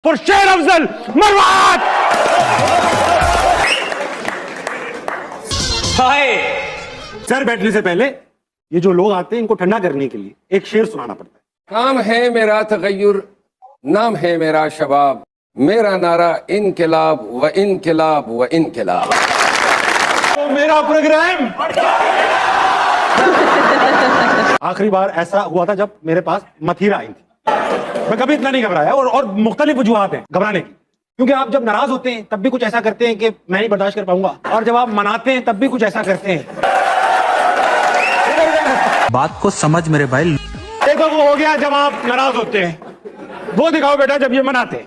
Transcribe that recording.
For शेर Afzal मरवात। Hi sir, बैठने से पहले ये जो लोग आते हैं इनको ठंडा करने के लिए एक शेर सुनाना पड़ता है। नाम है मेरा तगय्युर, नाम है मेरा शबाब, मेरा नारा इनकलाब व इनकलाब व इनकलाब। तो मेरा प्रोग्राम आखिरी बार ऐसा हुआ था जब मेरे पास मथीरा आई थी। मैं कभी इतना नहीं घबराया और मुख्तलिफ वजूहात हैं घबराने की, क्योंकि आप जब नाराज होते हैं तब भी कुछ ऐसा करते हैं कि मैं नहीं बर्दाश्त कर पाऊंगा, और जब आप मनाते हैं तब भी कुछ ऐसा करते हैं। बात को समझ मेरे भाई। देखो वो हो गया जब आप नाराज होते हैं, वो दिखाओ बेटा जब ये मनाते हैं।